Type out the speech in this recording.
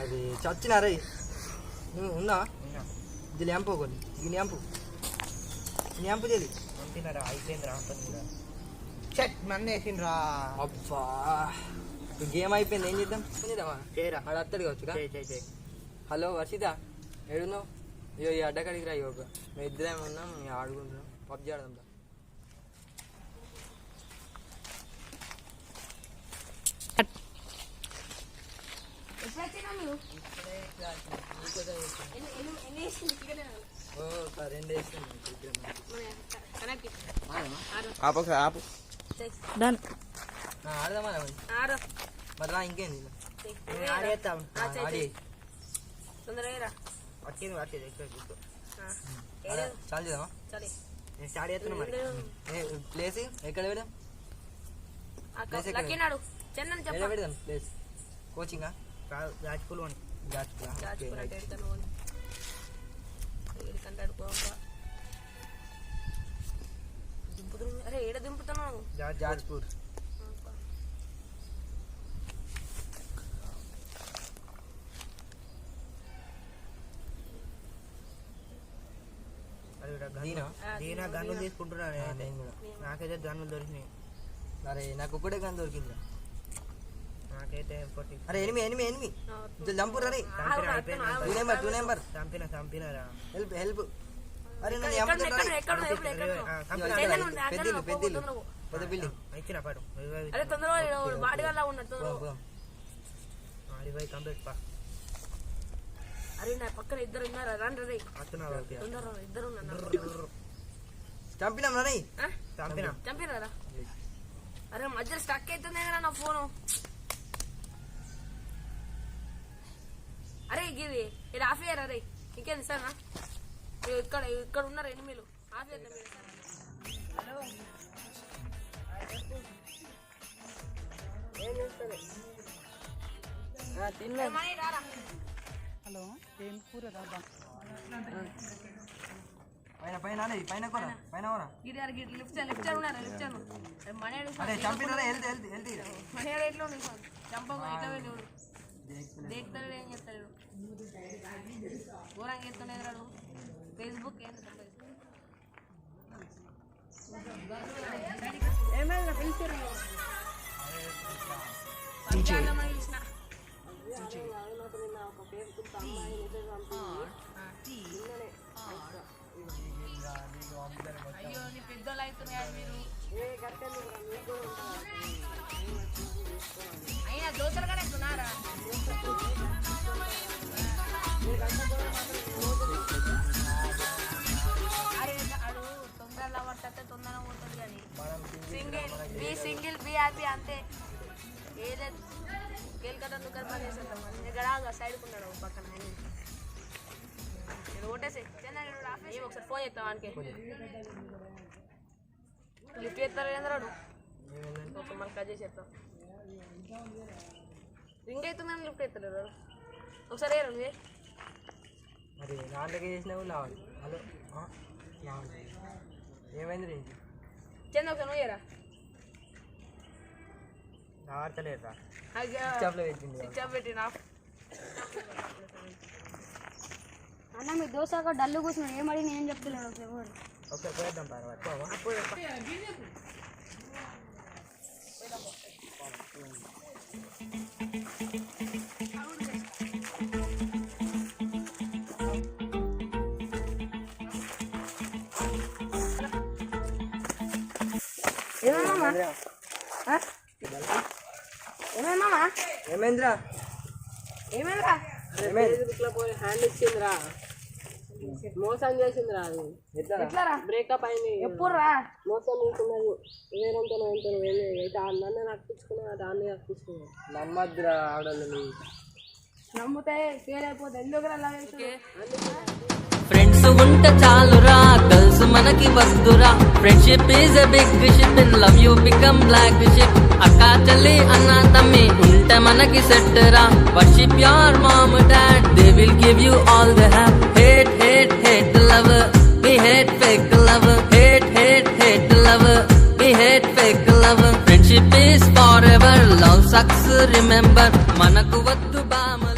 అది చచ్చినారా ఉన్నా ఇది ల్యాంపు ఒకటి ఈ ల్యాంపు చేది తినరా అయిపోయిందిరా నన్ను వేసిండ్రా. అబ్బా గేమ్ అయిపోయింది, ఏం చేద్దాం చేయరా ఆడ అత్తడు కావచ్చు. హలో వర్షిత ఏడున్నావు? అయ్యో ఈ అడ్డకాడికి రా. యోగా మేము ఇద్దరేమో ఉన్నాం, ఆడుకుంటున్నాం, పబ్జీ ఆడదాం. ఆడదామా మరి రా, ఇంకేంది చాలు చేద్దామా? ప్లేస్ ఎక్కడ పెడదాం? పెడదాం ప్లేస్ కోచింగా జాజ్పూర్ అరే ఏడ దింపుతున్నావు? జాజ్పూర్. గన్నులు తీసుకుంటున్నా. నాకైతే గన్నులు దొరికినాయి. అరే నాకు ఒక్కటే గన్ దొరికింది. నాకైతే అరే ఎనిమి జంపు రే. చంపినరా. హెల్ప్. అరే పెద్ద బిల్డింగ్ ఇచ్చిన పాడు కంప్లీట్ పా. అరే నా పక్కన ఇద్దరు ఉన్నారా? రండి ఇద్దరు చంపినారా? అరే మధ్యలో స్టక్ అవుతుంది కదా నా ఫోను. అరే గిది ఇది ఆఫ్ అయ్యారా? అరే ఇంకేంది సార్ ఇక్కడ ఉన్నారు ఎనిమిలు. ఆఫ్ చేద్దాం. హలో ఏం కూర రాబా? ఫేస్బుక్ అయ్యో నీ పెద్దోళ్ళు అవుతున్నాయి మీరు. అయినా దోశలు కూడా ఎత్తున్నారా? అరే అడు తొందరలో పడితే తొందరగా పోతుంది కానీ సింగిల్ బి హ్యాపీ అంతే. ఏలేదు కేల్కతా దుకాణం పని చేసేద్దాం. ఇక్కడ సైడ్కి ఉన్నాడు పక్కన. నేను ఓటేసి ఒకసారి ఫోన్ చేస్తాం వానికి. లిఫ్ట్ చేస్తారు ఏంద్రాడు ఒక మనకు కట్ చేసి చేస్తాం. రింగ్ అవుతుందని లిఫ్ట్ చేస్తారు. ఒకసారి వేయరా నువ్వే. మరి నాన్నకి చేసినావు లావాలి. హలో ఏమైంది రేంజ్? చంద ఒకసారి నువ్వు వేయరా. ఆడతలేదురా. స్విచ్ ఆఫ్ పెట్టినా. అన్న మీ దోశగా డల్లు కూర్చున్నాడు. ఏమడి నేను చెప్తున్నాడు. ఒకసారి పోయేద్దాం ఏమైందిరా? హ్యాండ్ ఇచ్చిందిరా, మోసం చేసిందిరా. అది ఎట్లా బ్రేకప్ అయింది. ఎప్పుడు రా మోసం చేసింది. వేరంతా అయితే నన్ను రప్పించుకున్నా, దాన్ని రప్పించుకున్నా. నమ్మద్దురా ఆడోళ్ళని. నమ్మితే ఫెయిల్ అయిపోతే ఎందుకు అలా ఫ్రెండ్స్ ఉంటే చాలురా, గర్ల్స్ మనకి వద్దురా. Friendship is a big ship, in love you become black ship. అక్కా చెల్లి అన్న తమ్మి ఉంటే మనకి సెట్ రా. Worship your mom dad, they will give you all the happy. Hate hate hate love, we hate fake love. Hate hate hate love, we hate fake love. Friendship for ever love sucks remember మనకు వద్దు బామ